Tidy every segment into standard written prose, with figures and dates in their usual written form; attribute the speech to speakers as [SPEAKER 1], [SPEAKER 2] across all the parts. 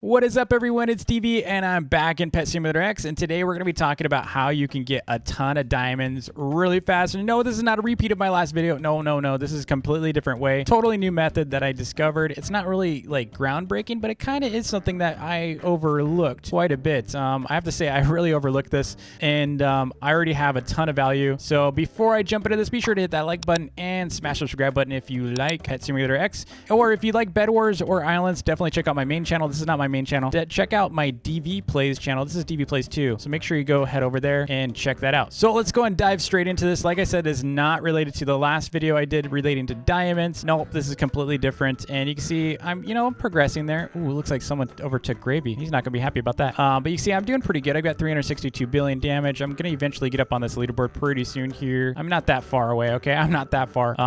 [SPEAKER 1] What is up, everyone? It's TV, and I'm back in Pet Simulator X, and today we're going to be talking about how you can get a ton of diamonds really fast. And no, this is not a repeat of my last video. No. This is a completely different way. Totally new method that I discovered. It's not really, like, groundbreaking, but it kind of is something that I overlooked quite a bit. I have to say, I really overlooked this, and I already have a ton of value. So before I jump into this, be sure to hit that like button and smash the subscribe button if you like Pet Simulator X. Or if you like Bed Wars or Islands, definitely check out my main channel. This is not my main channel. Check out my DV Plays channel. This is DV Plays 2. So make sure you go head over there and check that out. So let's go and dive straight into this. Like I said, is not related to the last video I did relating to diamonds. Nope, this is completely different. And you can see I'm progressing there. Ooh, looks like someone overtook Gravy. He's not gonna be happy about that. But you see I'm doing pretty good. I've got 362 billion damage. I'm gonna eventually get up on this leaderboard pretty soon here. I'm not that far away, okay? I'm not that far.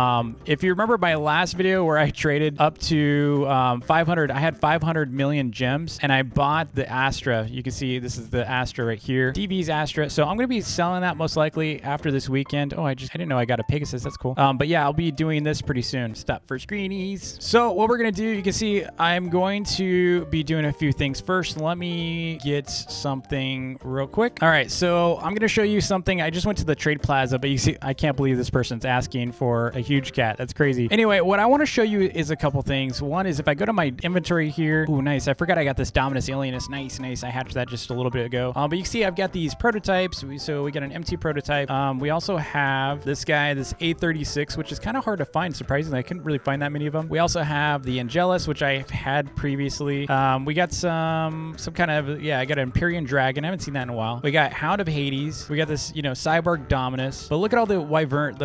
[SPEAKER 1] If you remember my last video where I traded up to 500, I had 500 million gems and I bought the Astra. You can see this is the Astra right here. DV's Astra. So I'm going to be selling that most likely after this weekend. Oh, I didn't know I got a Pegasus. That's cool. But yeah, I'll be doing this pretty soon. Stop for screenies. So what we're going to do, you can see I'm going to be doing a few things. First, let me get something real quick. All right, so I'm going to show you something. I just went to the trade plaza, but you see, I can't believe this person's asking for a huge cat. That's crazy. Anyway, what I want to show you is a couple things. One is if I go to my inventory here. Ooh, nice. I forgot I got this Dominus Alienus. Nice. I hatched that just a little bit ago. But you can see I've got these prototypes. So we got an MT prototype. We also have this guy, this A36, which is kind of hard to find, surprisingly. I couldn't really find that many of them. We also have the Angelus, which I've had previously. We got some kind of, yeah, I got an Empyrean Dragon. I haven't seen that in a while. We got Hound of Hades. We got this, Cyborg Dominus. But look at all the wyverns.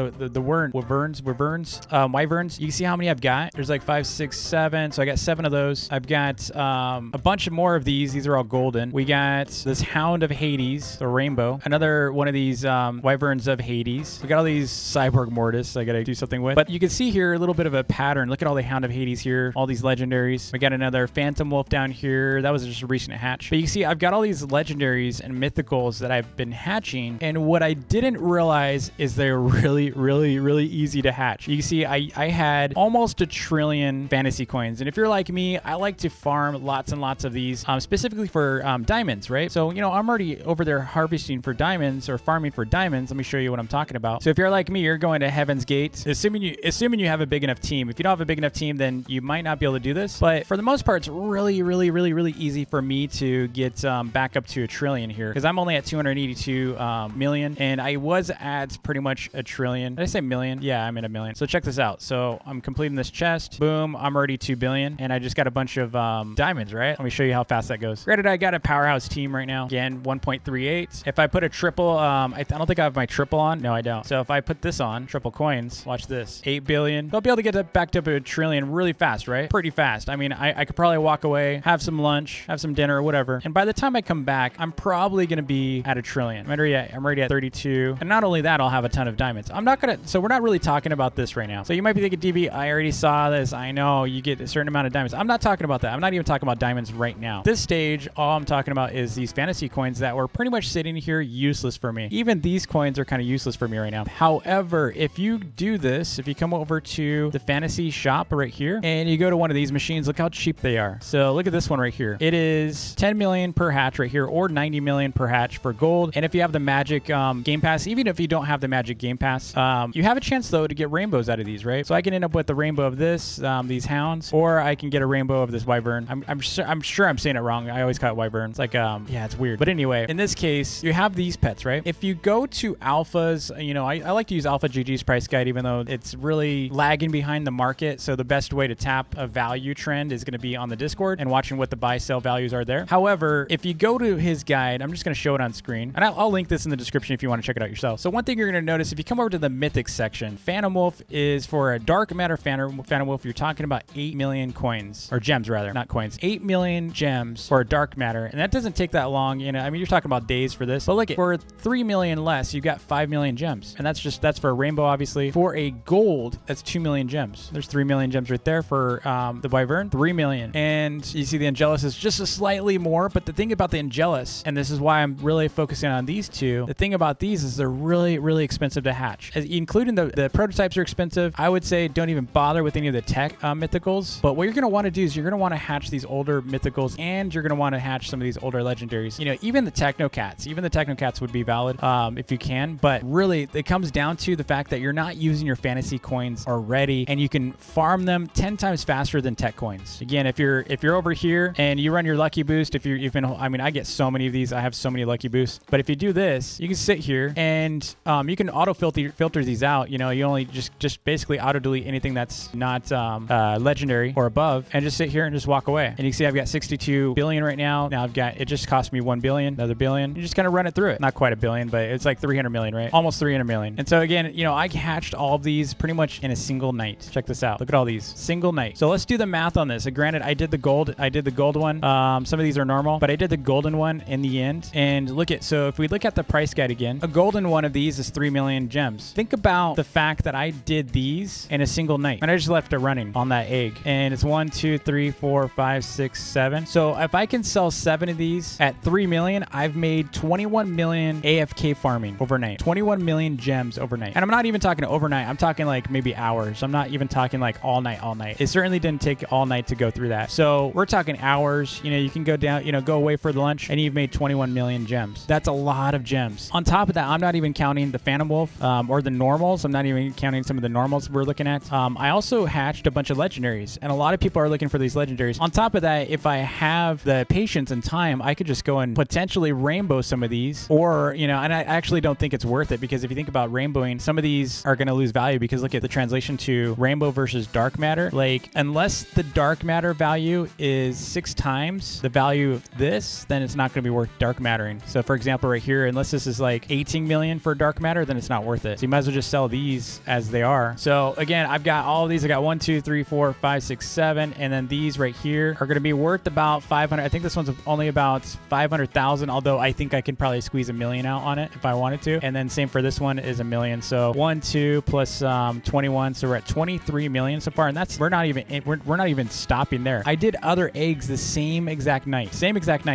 [SPEAKER 1] You can see how many I've got. There's like 5, 6, 7. So I got 7 of those. I've got a bunch more of these. These are all golden. We got this Hound of Hades, the rainbow. Another one of these wyverns of Hades. We got all these Cyborg Mortis I gotta do something with. But you can see here a little bit of a pattern. Look at all the Hound of Hades here. All these legendaries. We got another Phantom Wolf down here. That was just a recent hatch. But you can see I've got all these legendaries and mythicals that I've been hatching. And what I didn't realize is they're really easy to hatch. You can see I had almost 1 trillion fantasy coins. And if you're like me, I like to farm lots and lots of these, specifically for diamonds, right? So, I'm already over there harvesting for diamonds or farming for diamonds. Let me show you what I'm talking about. So if you're like me, you're going to Heaven's Gate, assuming you have a big enough team. If you don't have a big enough team, then you might not be able to do this. But for the most part, it's really easy for me to get back up to 1 trillion here because I'm only at 282 million, and I was at pretty much 1 trillion. Did I say million? Yeah, I'm at 1 million. So check this out. So I'm completing this chest. Boom, I'm already 2 billion, and I just got a bunch of diamonds, right? Let me show you how fast that goes. Granted, I got a powerhouse team right now. Again, 1.38. If I put a triple, I don't think I have my triple on. No, I don't. So if I put this on, triple coins, watch this. 8 billion. They'll be able to get that back up to 1 trillion really fast, right? Pretty fast. I mean, I could probably walk away, have some lunch, have some dinner or whatever. And by the time I come back, I'm probably going to be at 1 trillion. I'm already at 32. And not only that, I'll have a ton of diamonds. So we're not really talking about this right now. So you might be thinking, DV, I already saw this. I know you get a certain amount of diamonds. I'm not talking about that. I'm not even talking about diamonds right now. This stage, all I'm talking about is these fantasy coins that were pretty much sitting here useless for me. Even these coins are kind of useless for me right now. However, if you do this, if you come over to the fantasy shop right here and you go to one of these machines, look how cheap they are. So look at this one right here. It is 10 million per hatch right here, or 90 million per hatch for gold. And if you have the magic game pass, even if you don't have the magic game pass, you have a chance though to get rainbows out of these, right? So I can end up with the rainbow of this, these hounds, or I can get a rainbow of this wyvern. I'm sure I'm saying it wrong. I always call it wyvern. It's like, yeah, it's weird. But anyway, in this case, you have these pets, right? If you go to alphas, I like to use Alpha GG's price guide, even though it's really lagging behind the market. So the best way to tap a value trend is going to be on the Discord and watching what the buy sell values are there. However, if you go to his guide, I'm just going to show it on screen, and I'll link this in the description if you want to check it out yourself. So one thing you're going to notice, if you come over to the mythic section, Phantom Wolf is for a dark matter Phantom Wolf. You're talking about 8 million coins, or gems rather, not coins. 8 million gems for a dark matter, and that doesn't take that long. I mean, you're talking about days for this. But look, for 3 million less, you got 5 million gems, and that's for a rainbow, obviously. For a gold, that's 2 million gems. There's 3 million gems right there for the wyvern, 3 million. And you see the Angelus is just a slightly more, but the thing about the Angelus, and this is why I'm really focusing on these two, the thing about these is they're really expensive to hatch, including the prototypes are expensive. I would say don't even bother with any of the tech mythicals, but what you're going to want to do is you're going to want to hatch these older mythicals, and you're going to want to hatch some of these older legendaries. You know, even the Technocats would be valid if you can, but really it comes down to the fact that you're not using your fantasy coins already, and you can farm them 10 times faster than tech coins. Again, if you're over here and you run your lucky boost, I mean, I get so many of these. I have so many lucky boosts, but if you do this, you can sit here and you can auto filter these out. You know, you only just basically auto delete anything that's not legendary or above, and just sit here and just walk away. And you can see I've got 62 billion right now. Now it just cost me 1 billion, another billion. You just kind of run it through it. Not quite a billion, but it's like 300 million, right? Almost 300 million. And so again, you know, I hatched all of these pretty much in a single night. Check this out. Look at all these. Single night. So let's do the math on this. Granted, I did the gold one. Some of these are normal, but I did the golden one in the end. And so if we look at the price guide again, a golden one of these is 3 million gems. Think about the fact that I did these in a single night, and I just left it running on that egg. And it's 1, 2, 3, 4, 5, 6, 7. So if I can sell 7 of these at 3 million, I've made 21 million AFK farming overnight. 21 million gems overnight. And I'm not even talking overnight. I'm talking like maybe hours. I'm not even talking like all night. It certainly didn't take all night to go through that. So we're talking hours. You know, you can go down, you know, go away for lunch, and you've made 21 million gems. That's a lot of gems. On top of that, I'm not even counting the Phantom Wolf or the normals. I'm not even counting some of the normals we're looking at. I also hatched a bunch of legendaries, and a lot of people are looking for these legendaries. On top of that, if I have the patience and time, I could just go and potentially rainbow some of these, or, you know, and I actually don't think it's worth it, because if you think about rainbowing, some of these are going to lose value, because look at the translation to rainbow versus dark matter. Like, unless the dark matter value is 6 times the value of this, then it's not going to be worth dark mattering. So for example, right here, unless this is like 18 million for dark matter, then it's not worth it. So you might as well just sell these as they are. So again, I've got all of these. I got 1, 2, 3, 4, 5, 6, 7, and then these right here are going to be worth about 500. I think this one's only about 500,000, although I think I can probably squeeze 1 million out on it if I wanted to. And then same for this one is 1 million. So 1, 2 plus 21, so we're at 23 million so far, and that's we're not even stopping there. I did other eggs the same exact night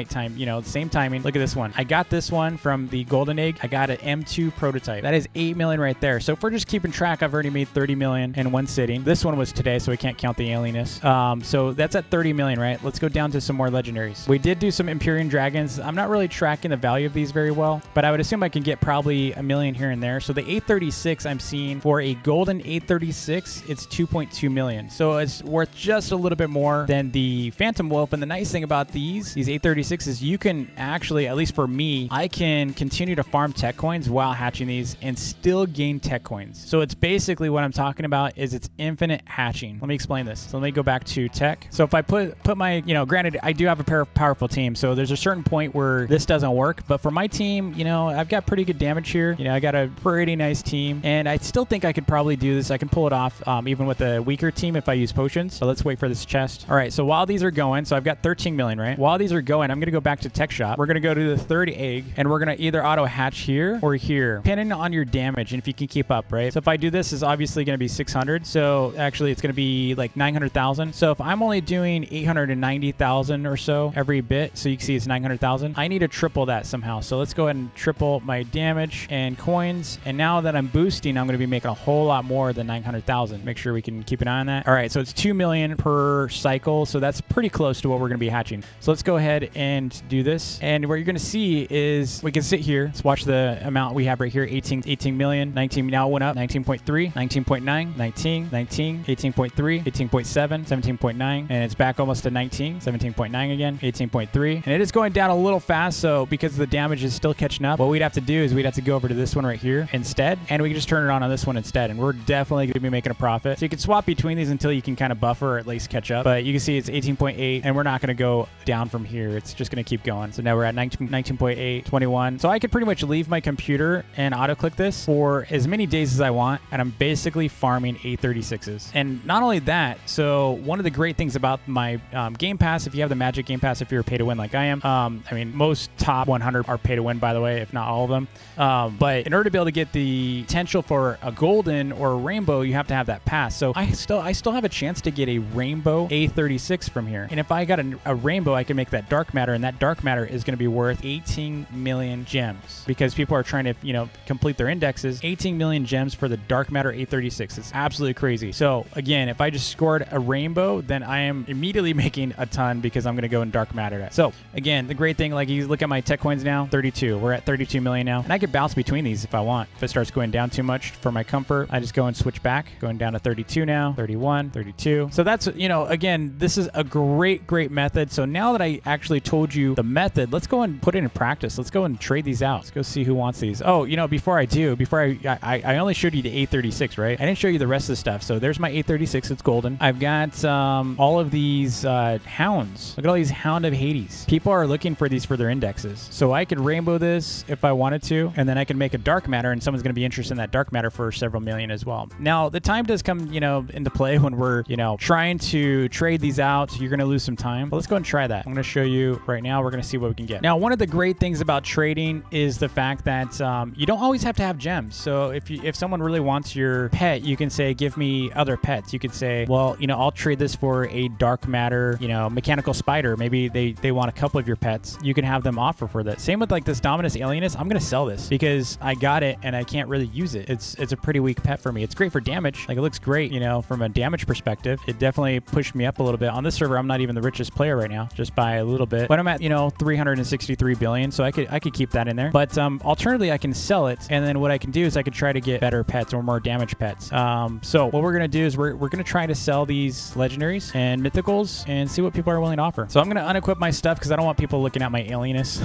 [SPEAKER 1] time, you know, same timing. Look at this one. I got this one from the golden egg. I got an M2 prototype. That is 8 million right there. So if we're just keeping track, I've already made 30 million in one sitting. This one was today, so we can't count the alienness. So that's at 30 million, right? Let's go down to some more legendaries. We did do some Empyrean dragons. I'm not really tracking the value of these very well, but I would assume I can get probably 1 million here and there. So the 836 I'm seeing for a golden 836, it's 2.2 million. So it's worth just a little bit more than the Phantom Wolf. And the nice thing about these 836 is you can actually, at least for me, I can continue to farm tech coins while hatching these and still gain tech coins. So it's basically what I'm talking about is it's infinite hatching. Let me explain this. So let me go back to tech. So if I put my, you know, granted, I do have a powerful team, so there's a certain point where this doesn't work. But for my team, you know, I've got pretty good damage here. You know, I got a pretty nice team, and I still think I could probably do this. I can pull it off even with a weaker team if I use potions. So let's wait for this chest. All right, so while these are going, so I've got 13 million, right? While these are going, I'm going to go back to tech shop. We're going to go to the third egg, and we're going to either auto hatch here or here, depending on your damage and if you can keep up, right? So if I do this, it's obviously going to be 600. So actually, it's going to be like 900,000. So if I'm only doing 890,000 or so every bit, so you can see it's 900,000, I need to triple that somehow. So let's go ahead and triple my damage and coins. And now that I'm boosting, I'm going to be making a whole lot more than 900,000. Make sure we can keep an eye on that. All right, so it's 2 million per cycle. So that's pretty close to what we're going to be hatching. So let's go ahead and do this. And what you're going to see is we can sit here. Let's watch the amount we have right here. 18 million, 19 now went up, 19.3, 19.9, 19, 19, 18.3, 18.7, 17.9, and it's back almost to 19, 17.9 again, 18.3. And it is going down a little fast, so because the damage is still catching up, what we'd have to do is we'd have to go over to this one right here instead, and we can just turn it on this one instead, and we're definitely going to be making a profit. So you can swap between these until you can kind of buffer or at least catch up, but you can see it's 18.8, and we're not going to go down from here. It's just going to keep going. So now we're at 19.8, 21. So I could pretty much leave my computer and auto click this for as many days as I want, and I'm basically farming 836s. And not only that, so one of the great things about my Game Pass, if you have the Magic Game Pass, if you're pay to win like I am, I mean, most top 100 are pay to win, by the way, if not all of them. But in order to be able to get the potential for a golden or a rainbow, you have to have that pass. So I still have a chance to get a rainbow A36 from here. And if I got a rainbow, I can make that dark matter, and that dark matter is going to be worth 18 million gems because people are trying to, you know, complete their indexes. 18 million gems for the dark matter A36. It's absolutely crazy. So again, if I just scored a rainbow, then I am immediately making gain a ton because I'm going to go in dark matter that. So again, the great thing, like you look at my tech coins now, 32. We're at 32 million now. And I could bounce between these if I want. If it starts going down too much for my comfort, I just go and switch back, going down to 32 now, 31, 32. So that's, you know, again, this is a great method. So now that I actually told you the method, let's go and put it in practice. Let's go and trade these out. Let's go see who wants these. Oh, you know, before I only showed you the 836, right? I didn't show you the rest of the stuff. So there's my 836. It's golden. I've got all of these hounds. Look at all these Hound of Hades. People are looking for these for their indexes. So I could rainbow this if I wanted to, and then I can make a dark matter, and someone's going to be interested in that dark matter for several million as well. Now, the time does come, you know, into play when we're, you know, trying to trade these out. You're going to lose some time. But let's go and try that. I'm going to show you right now. We're going to see what we can get. Now, one of the great things about trading is the fact that you don't always have to have gems. So if someone really wants your pet, you can say, give me other pets. You could say, well, you know, I'll trade this for a dark matter, you know, mechanical spider. Maybe they want a couple of your pets. You can have them offer for that. Same with like this Dominus Alienus. I'm going to sell this because I got it and I can't really use it. It's a pretty weak pet for me. It's great for damage. Like it looks great, you know, from a damage perspective. It definitely pushed me up a little bit. On this server, I'm not even the richest player right now, just by a little bit. But I'm at, you know, 363 billion. So I could keep that in there. But alternatively, I can sell it. And then what I can do is I could try to get better pets or more damage pets. So what we're going to do is we're going to try to sell these legendaries and mythicals and see what people are willing to offer. So I'm going to unequip my stuff because I don't want people looking at my Alienus.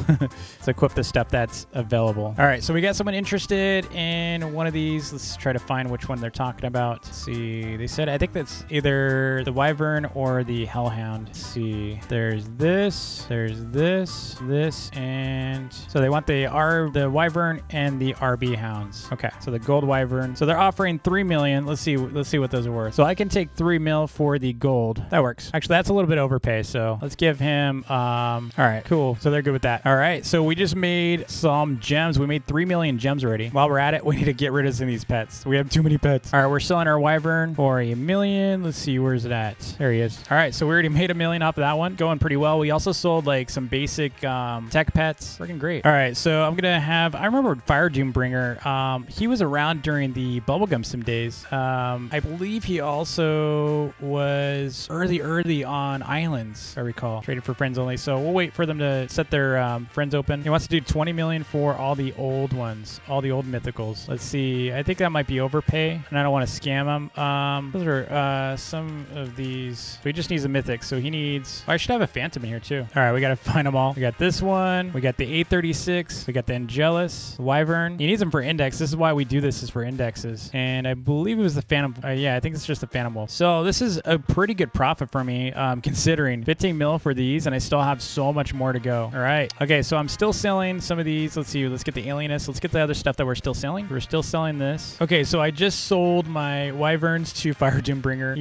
[SPEAKER 1] So equip the stuff that's available. All right, so we got someone interested in one of these. Let's try to find which one they're talking about. Let's see, they said, I think that's either the Wyvern or the Hellhound. Let's see, there's this, and so they want the Wyvern and the RB Hounds. Okay, so the gold Wyvern. So they're offering 3 million. Let's see what those are worth. So I can take 3 mil for the gold. That works. Actually, that's a little bit overpay. So let's give him, all right, cool. So they're good with that. All right, so we just made some gems. We made 3 million gems already. While we're at it, we need to get rid of some of these pets. We have too many pets. All right, we're selling our Wyvern for 1 million. Let's see, where's it at? There he is. All right, so we already made 1 million off of that one. Going pretty well. We also sold like some basic tech pets. Freaking great. All right, so I'm gonna have, I remember Fire Doombringer. He was around during the Bubblegum Sim days. I believe he also was early on Islands, I recall. Traded for friends only. So we'll wait for them to set their friends open. He wants to do 20 million for all the old ones, all the old mythicals. Let's see. I think that might be overpay, and I don't want to scam him. Those are some of these. So he just needs a mythic. So he needs, I should have a Phantom in here too. All right, we got to find them all. We got this one. We got the 836. We got the Angelus, Wyvern. He needs them for index. This is why we do this, is for indexes. And I believe it was the Phantom. Yeah, I think it's just the Phantom Wolf. So this is a pretty good profit for me, considering 15 mil for these, and I still have so much more to go. All right. Okay, so I'm still selling some of these. Let's see. Let's get the Alienus. Let's get the other stuff that we're still selling. We're still selling this. Okay, so I just sold my Wyverns to Fire Doombringer.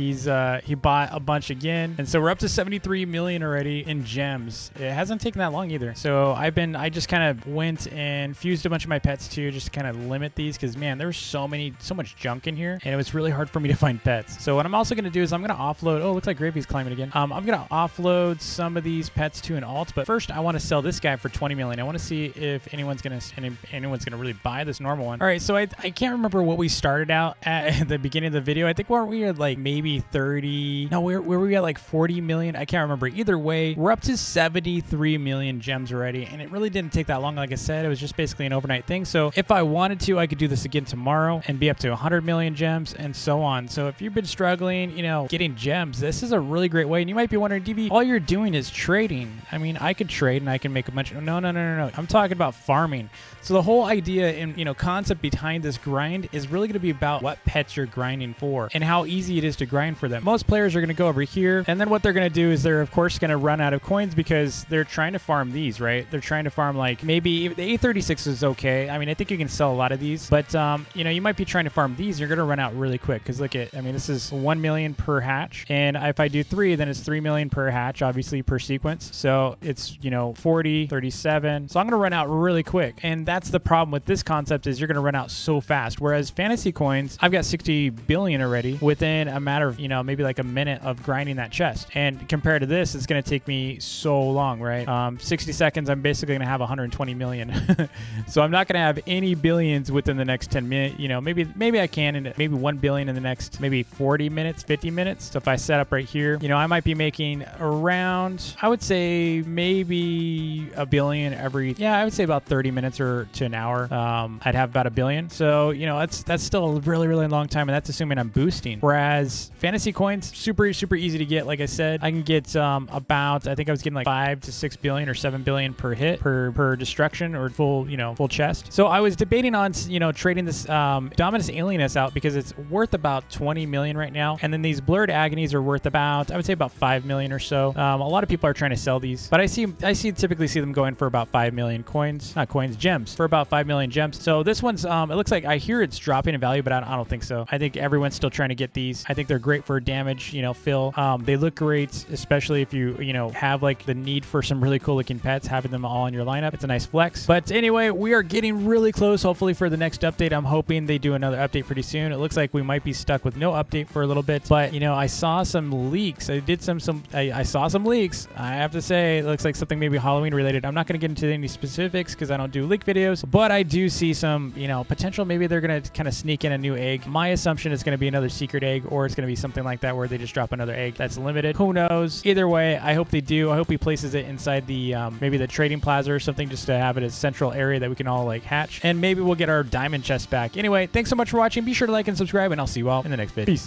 [SPEAKER 1] He bought a bunch again, and so we're up to 73 million already in gems. It hasn't taken that long either. So I just kind of went and fused a bunch of my pets too, just to kind of limit these, because man, there's so much junk in here, and it was really hard for me to find pets. So what I'm also going to do is I'm going to offload. Oh, looks like Gravy's climbing again. I'm going to offload some of these pets to an alt, but first I want to sell this guy for 20 million. I want to see if anyone's going to really buy this normal one. All right, so I can't remember what we started out at the beginning of the video. I think we were like maybe 30. No, where were we at, like 40 million? I can't remember. Either way, we're up to 73 million gems already, and it really didn't take that long. Like I said, it was just basically an overnight thing. So if I wanted to, I could do this again tomorrow and be up to 100 million gems and so on. So if you've been struggling, you know, getting gems, this is a really great way. And you might be wondering, DB, all you're doing is trading. I mean, I could trade and I can make a bunch. No. I'm talking about farming. So the whole idea and, you know, concept behind this grind is really going to be about what pets you're grinding for and how easy it is to grind for them. Most players are going to go over here, and then what they're going to do is they're of course going to run out of coins because they're trying to farm these, right? They're trying to farm, like, maybe the 836 is okay. I mean, I think you can sell a lot of these, but you know, you might be trying to farm these. You're going to run out really quick because look at, I mean, this is 1 million per hatch, and if I do 3, then it's 3 million per hatch, obviously per sequence. So it's, you know, 40, 37. So I'm going to run out really quick, and that's the problem with this concept, is you're going to run out so fast. Whereas fantasy coins, I've got 60 billion already within a matter of, you know, maybe like a minute of grinding that chest. And compared to this, it's going to take me so long, right? 60 seconds, I'm basically going to have 120 million. So I'm not going to have any billions within the next 10 minutes. You know, maybe I can, and maybe 1 billion in the next maybe 40 minutes, 50 minutes. So if I set up right here, you know, I might be making making around, I would say maybe a billion every, I would say about 30 minutes or to an hour. I'd have about a billion. So, you know, that's still a really, really long time. And that's assuming I'm boosting. Whereas fantasy coins, super, super easy to get. Like I said, I can get about, I think I was getting like 5 to 6 billion or 7 billion per hit, per destruction or full, you know, full chest. So I was debating on, you know, trading this Dominus Alienus out because it's worth about 20 million right now. And then these Blurred Agonies are worth about, I would say about 5 million or so. A lot of people are trying to sell these, but I typically see them going for about 5 million coins, not coins, gems, for about 5 million gems. So this one's, it looks like, I hear it's dropping in value, but I don't think so. I think everyone's still trying to get these. I think they're great for damage, you know, fill. They look great, especially if you know, have like the need for some really cool looking pets, having them all in your lineup. It's a nice flex. But anyway, we are getting really close, hopefully, for the next update. I'm hoping they do another update pretty soon. It looks like we might be stuck with no update for a little bit, but you know, I saw some leaks. I saw some leaks. I have to say, it looks like something maybe Halloween related. I'm not going to get into any specifics because I don't do leak videos, but I do see some, you know, potential. Maybe they're going to kind of sneak in a new egg. My assumption is going to be another secret egg, or it's going to be something like that where they just drop another egg that's limited. Who knows? Either way, I hope they do. I hope he places it inside the maybe the trading plaza or something, just to have it as a central area that we can all like hatch, and maybe we'll get our diamond chest back. Anyway, thanks so much for watching. Be sure to like and subscribe, and I'll see you all in the next video. Peace.